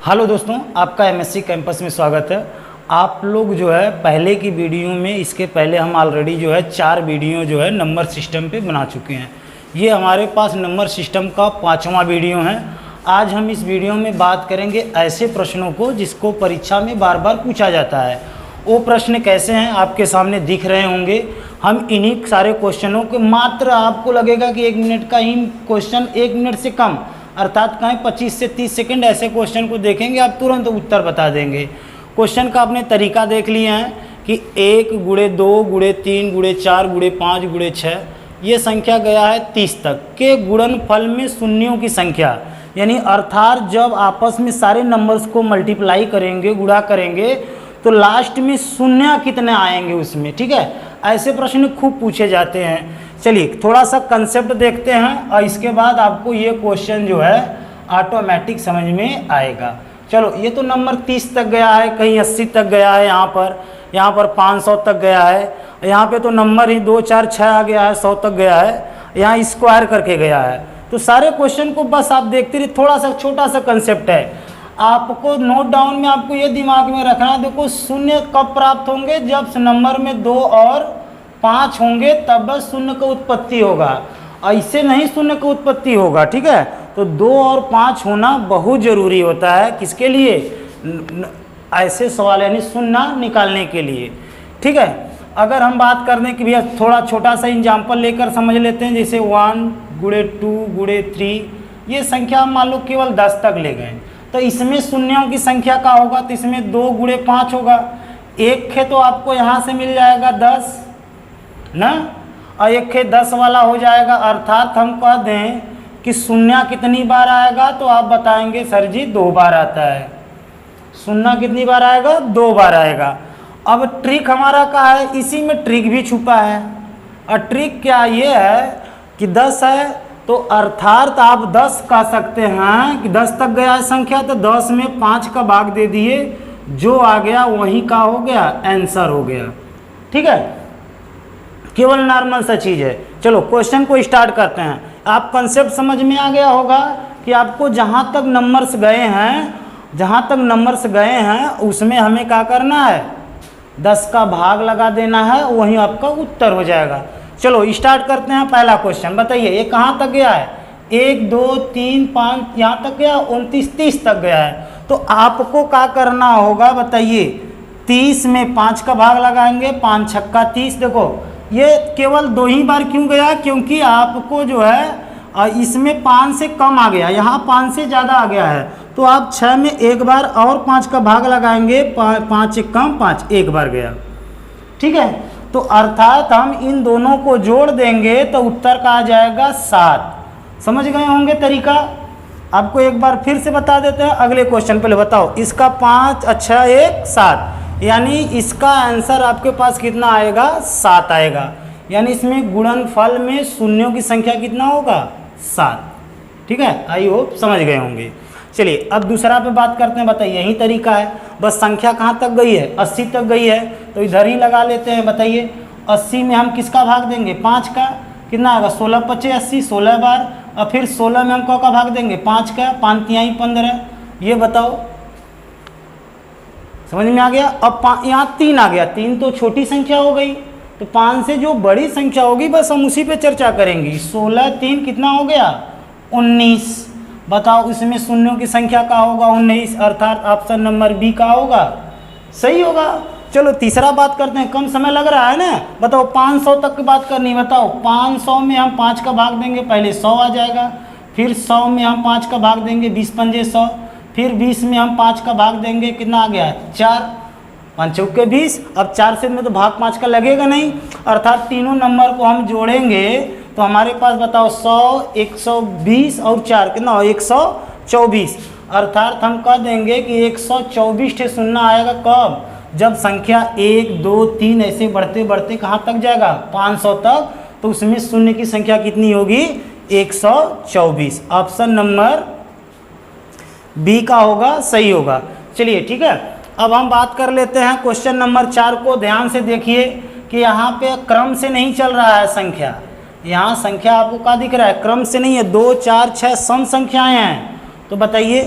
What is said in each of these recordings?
Hello दोस्तों, आपका MSc campus में स्वागत है। आप लोग जो है पहले की वीडियो में, इसके पहले हम ऑलरेडी जो है 4 वीडियो जो है नंबर सिस्टम पे बना चुके हैं। ये हमारे पास नंबर सिस्टम का 5वां वीडियो है। आज हम इस वीडियो में बात करेंगे ऐसे प्रश्नों को जिसको परीक्षा में बार बार पूछा जाता है। वो प्रश्न कैसे हैं आपके सामने दिख रहे होंगे। हम इन्हीं सारे क्वेश्चनों के मात्र आपको लगेगा कि 1 मिनट का ही क्वेश्चन, 1 मिनट से कम अर्थात कहें 25 से 30 सेकंड ऐसे क्वेश्चन को देखेंगे, आप तुरंत उत्तर बता देंगे। क्वेश्चन का आपने तरीका देख लिया है कि 1 × 2 × 3 × 4 × 5 × 6 ये संख्या गया है 30 तक के गुणनफल में शून्यों की संख्या, यानी अर्थात जब आपस में सारे नंबर्स को मल्टीप्लाई करेंगे, गुणा करेंगे, तो लास्ट में शून्य कितने आएंगे उसमें। ठीक है, ऐसे प्रश्न खूब पूछे जाते हैं। चलिए थोड़ा सा कंसेप्ट देखते हैं और इसके बाद आपको ये क्वेश्चन जो है ऑटोमेटिक समझ में आएगा। चलो, ये तो नंबर 30 तक गया है, कहीं 80 तक गया है, यहाँ पर 500 तक गया है, यहाँ पे तो नंबर ही 2 4 6 आ गया है, 100 तक गया है, यहाँ स्क्वायर करके गया है। तो सारे क्वेश्चन को बस आप देखते रहिए। थोड़ा सा छोटा सा कंसेप्ट है, आपको नोट डाउन में आपको ये दिमाग में रखना है। देखो, शून्य कब प्राप्त होंगे? जब नंबर में 2 और 5 होंगे, तब बस शून्य का उत्पत्ति होगा, ऐसे नहीं शून्य का उत्पत्ति होगा। ठीक है, तो 2 और 5 होना बहुत ज़रूरी होता है। किसके लिए? ऐसे सवाल यानी शून्य निकालने के लिए। ठीक है, अगर हम बात कर दें कि भैया थोड़ा छोटा सा एग्जाम्पल लेकर समझ लेते हैं, जैसे 1 × 2 × 3 ये संख्या मान लो केवल 10 तक ले गए, तो इसमें शून्यों की संख्या का होगा, तो इसमें 2 × 5 होगा। 1 है तो आपको यहाँ से मिल जाएगा 10 ना, और 1 है 10 वाला हो जाएगा। अर्थात हम कह दें कि शून्य कितनी बार आएगा, तो आप बताएंगे सर जी 2 बार आता है। शून्य कितनी बार आएगा? 2 बार आएगा। अब ट्रिक हमारा क्या है? इसी में ट्रिक भी छुपा है। और ट्रिक क्या ये है कि 10 है, तो अर्थात आप 10 कह सकते हैं कि 10 तक गया है संख्या, तो 10 में 5 का भाग दे दिए, जो आ गया वही का हो गया, आंसर हो गया। ठीक है, केवल नॉर्मल सा चीज़ है। चलो क्वेश्चन को स्टार्ट करते हैं। आप कंसेप्ट समझ में आ गया होगा कि आपको जहाँ तक नंबर्स गए हैं उसमें हमें क्या करना है? 10 का भाग लगा देना है, वही आपका उत्तर हो जाएगा। चलो स्टार्ट करते हैं। पहला क्वेश्चन बताइए, ये कहाँ तक गया है? 1 2 3 5 यहाँ तक गया, 29 30 तक गया है। तो आपको क्या करना होगा बताइए? 30 में 5 का भाग लगाएंगे, 5 छक्का 30। देखो ये केवल 2 ही बार क्यों गया? क्योंकि आपको जो है इसमें 5 से कम आ गया, यहाँ 5 से ज़्यादा आ गया है, तो आप 6 में 1 बार और 5 का भाग लगाएंगे, 5 एक कम 5, 1 बार गया। ठीक है, तो अर्थात हम इन दोनों को जोड़ देंगे तो उत्तर का आ जाएगा 7। समझ गए होंगे तरीका? आपको एक बार फिर से बता देते हैं। अगले क्वेश्चन पहले बताओ, इसका 5 अच्छा 1 7, यानी इसका आंसर आपके पास कितना आएगा? 7 आएगा। यानी इसमें गुणनफल में शून्यों की संख्या कितना होगा? 7। ठीक है, आई होप समझ गए होंगे। चलिए अब दूसरा पे बात करते हैं। बताइए, यही तरीका है, बस संख्या कहाँ तक गई है? 80 तक गई है, तो इधर ही लगा लेते हैं। बताइए 80 में हम किसका भाग देंगे? 5 का। कितना आएगा? 16 × 5 = 80, 16 बार। और फिर 16 में हम कौ का भाग देंगे? 5 का। 5 × 3 = 15। ये बताओ, समझ में आ गया? अब यहाँ 3 आ गया, 3 तो छोटी संख्या हो गई, तो 5 से जो बड़ी संख्या होगी बस हम उसी पे चर्चा करेंगे। 16 3 कितना हो गया? 19। बताओ इसमें शून्यों की संख्या का होगा 19, अर्थात ऑप्शन नंबर बी का होगा, सही होगा। चलो तीसरा बात करते हैं, कम समय लग रहा है ना। बताओ 500 तक की बात करनी। बताओ 500 में हम 5 का भाग देंगे, पहले 100 आ जाएगा, फिर 100 में हम 5 का भाग देंगे, 20 × 5 = 100, फिर 20 में हम 5 का भाग देंगे, कितना आ गया? 4, 5 चौके 20। अब 4 से में तो भाग 5 का लगेगा नहीं, अर्थात तीनों नंबर को हम जोड़ेंगे तो हमारे पास बताओ 100 120 और 4 कितना हो? 124। अर्थात हम कह देंगे कि 124 ठे शून्य आएगा कब? जब संख्या 1 2 3 ऐसे बढ़ते बढ़ते कहाँ तक जाएगा? 500 तक। तो उसमें शून्य की संख्या कितनी होगी? 124। ऑप्शन नंबर बी का होगा, सही होगा। चलिए ठीक है, अब हम बात कर लेते हैं क्वेश्चन नंबर 4 को। ध्यान से देखिए कि यहाँ पे क्रम से नहीं चल रहा है संख्या। यहाँ संख्या आपको क्या दिख रहा है? क्रम से नहीं है, 2 4 6 सम संख्याएं हैं। तो बताइए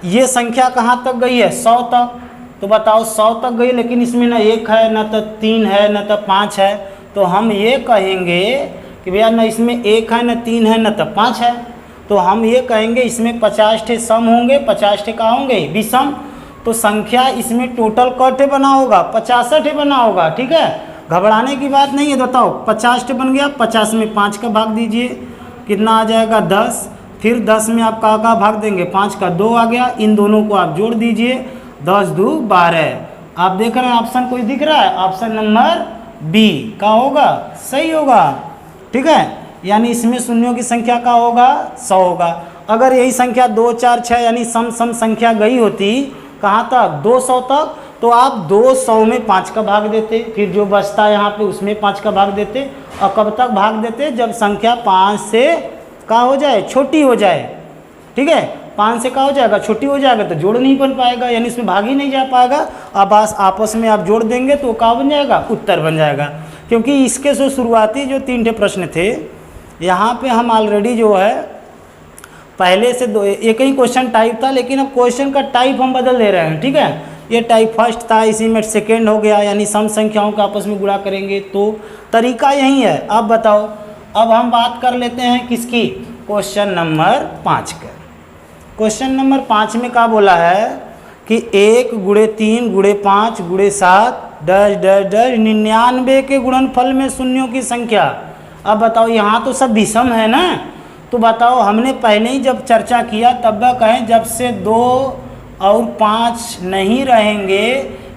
ये संख्या कहाँ तक गई है? 100 तक। तो बताओ 100 तक गई, लेकिन इसमें न 1 है, न तो 3 है, न तो 5 है। तो हम ये कहेंगे कि भैया न इसमें 1 है, न 3 है, न तो 5 है। तो हम ये कहेंगे इसमें 50 ठे सम होंगे, 50 ठे का होंगे विषम। तो संख्या इसमें टोटल क ठे बना होगा? 50 ठे बना होगा। ठीक है, घबराने की बात नहीं है। बताओ 50 ठे बन गया, 50 में 5 का भाग दीजिए, कितना आ जाएगा? 10। फिर 10 में आप का भाग देंगे? 5 का 2 आ गया। इन दोनों को आप जोड़ दीजिए, 10 2 12। आप देख रहे हैं ऑप्शन कोई दिख रहा है? ऑप्शन नंबर बी का होगा, सही होगा। ठीक है, यानी इसमें शून्यों की संख्या का होगा? 100 होगा। अगर यही संख्या 2 4 6 यानी सम संख्या गई होती कहाँ तक? 200 तक, तो आप 200 में 5 का भाग देते, फिर जो बचता है यहाँ पे उसमें 5 का भाग देते। और कब तक भाग देते? जब संख्या 5 से का हो जाए, छोटी हो जाए। ठीक है, 5 से का हो जाएगा, छोटी हो जाएगा, तो जोड़ नहीं बन पाएगा, यानी इसमें भाग ही नहीं जा पाएगा। अब आपस में आप जोड़ देंगे तो क्या बन जाएगा? उत्तर बन जाएगा। क्योंकि इसके जो शुरुआती जो 3 ठे प्रश्न थे, यहाँ पे हम ऑलरेडी जो है पहले से एक ही क्वेश्चन टाइप था, लेकिन अब क्वेश्चन का टाइप हम बदल दे रहे हैं। ठीक है, ये टाइप फर्स्ट था, इसी में सेकेंड हो गया, यानी सम संख्याओं का आपस में गुणा करेंगे। तो तरीका यही है। अब बताओ, अब हम बात कर लेते हैं किसकी? क्वेश्चन नंबर 5 का। क्वेश्चन नंबर 5 में क्या बोला है कि 1 × 3 × 5 × 7 डैश डैश डैश 99 के गुणनफल में शून्यों की संख्या। अब बताओ, यहाँ तो सब विषम है ना। तो बताओ, हमने पहले ही जब चर्चा किया तब कहें जब से 2 और 5 नहीं रहेंगे,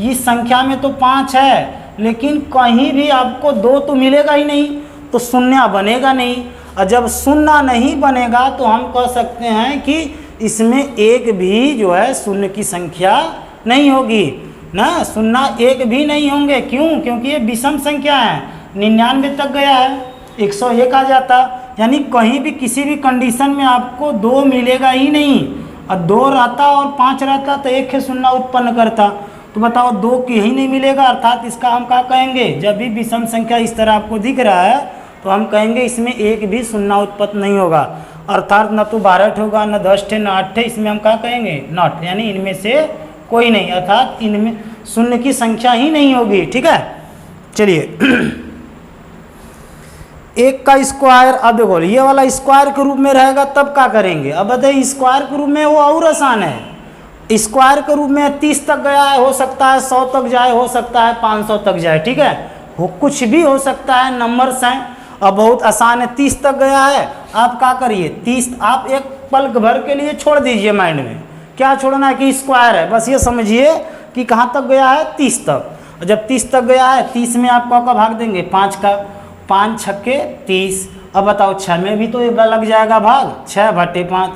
इस संख्या में तो 5 है, लेकिन कहीं भी आपको 2 तो मिलेगा ही नहीं, तो शून्य बनेगा नहीं। और जब शून्य नहीं बनेगा तो हम कह सकते हैं कि इसमें एक भी जो है शून्य की संख्या नहीं होगी ना, शून्य एक भी नहीं होंगे। क्यों? क्योंकि ये विषम संख्या है। 99 तक गया है, 101 आ जाता, यानी कहीं भी किसी भी कंडीशन में आपको 2 मिलेगा ही नहीं। और 2 रहता और 5 रहता तो एक ही शून्य उत्पन्न करता। तो बताओ 2 की ही नहीं मिलेगा, अर्थात इसका हम क्या कहेंगे? जब भी विषम संख्या इस तरह आपको दिख रहा है तो हम कहेंगे इसमें एक भी शून्य उत्पन्न नहीं होगा, अर्थात न तो 12 होगा, न 10 न 8। इसमें हम क्या कहेंगे? नॉट, यानी इनमें से कोई नहीं, अर्थात इनमें शून्य की संख्या ही नहीं होगी। ठीक है, चलिए 1 का स्क्वायर। अब देखो, ये वाला स्क्वायर के रूप में रहेगा तब क्या करेंगे? अब बताइए, स्क्वायर के रूप में वो और आसान है। स्क्वायर के रूप में 30 तक गया है, हो सकता है 100 तक जाए, हो सकता है 500 तक जाए। ठीक है, वो कुछ भी हो सकता है, नंबर्स हैं। अब बहुत आसान है, 30 तक गया है, आप क्या करिए? 30 आप एक पल भर के लिए छोड़ दीजिए माइंड में, क्या छोड़ना है? कि स्क्वायर है, बस ये समझिए कि कहाँ तक गया है? 30 तक। और जब 30 तक गया है, 30 में आप का भाग देंगे? 5 का, 5 छक्के 30। अब बताओ 6 में भी तो लग जाएगा भाग, 6/5,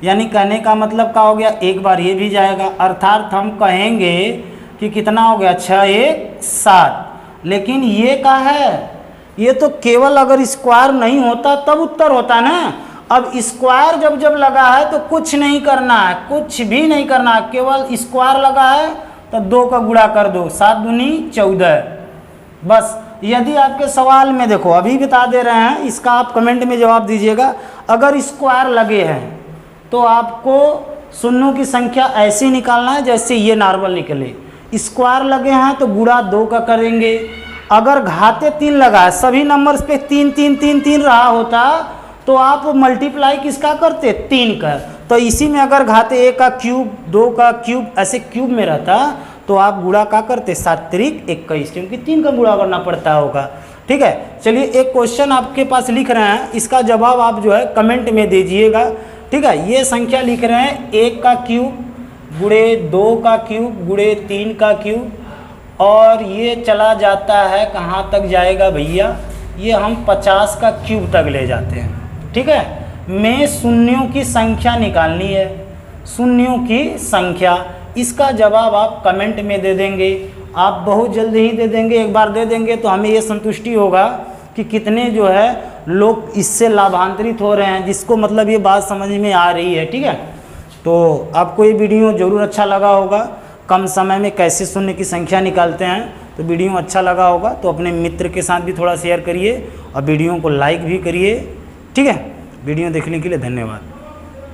यानी कहने का मतलब क्या हो गया? एक बार ये भी जाएगा, अर्थात हम कहेंगे कि कितना हो गया? 6 1 7। लेकिन ये क्या है? ये तो केवल अगर स्क्वायर नहीं होता तब उत्तर होता ना। अब स्क्वायर जब जब लगा है तो कुछ नहीं करना है, कुछ भी नहीं करना है, केवल स्क्वायर लगा है तो 2 का गुणा कर दो, 7 दूनी 14। बस, यदि आपके सवाल में देखो, अभी बता दे रहे हैं, इसका आप कमेंट में जवाब दीजिएगा। अगर स्क्वायर लगे हैं तो आपको शून्यों की संख्या ऐसे निकालना है जैसे ये नॉर्मल निकले। स्क्वायर लगे हैं तो गुणा 2 का करेंगे। अगर घाते 3 लगा है, सभी नंबर्स पे 3 3 3 3 रहा होता तो आप मल्टीप्लाई किसका करते? 3 का। तो इसी में अगर घाते 1 का क्यूब, 2 का क्यूब, ऐसे क्यूब में रहता तो आप गुणा का करते? 7 3 21, क्योंकि 3 का गुणा करना पड़ता होगा। ठीक है, चलिए एक क्वेश्चन आपके पास लिख रहे हैं, इसका जवाब आप जो है कमेंट में दीजिएगा। ठीक है, ये संख्या लिख रहे हैं 1 का क्यूब गुणे 2 का क्यूब गुणे 3 का क्यूब, और ये चला जाता है कहाँ तक जाएगा भैया? ये हम 50 का क्यूब तक ले जाते हैं। ठीक है, में शून्यों की संख्या निकालनी है, शून्यों की संख्या। इसका जवाब आप कमेंट में दे देंगे, आप बहुत जल्द ही दे देंगे। एक बार दे देंगे तो हमें ये संतुष्टि होगा कि कितने जो है लोग इससे लाभान्वित हो रहे हैं, जिसको मतलब ये बात समझ में आ रही है। ठीक है, तो आपको ये वीडियो ज़रूर अच्छा लगा होगा, कम समय में कैसे शून्य की संख्या निकालते हैं। तो वीडियो अच्छा लगा होगा तो अपने मित्र के साथ भी थोड़ा शेयर करिए और वीडियो को लाइक भी करिए। ठीक है, वीडियो देखने के लिए धन्यवाद।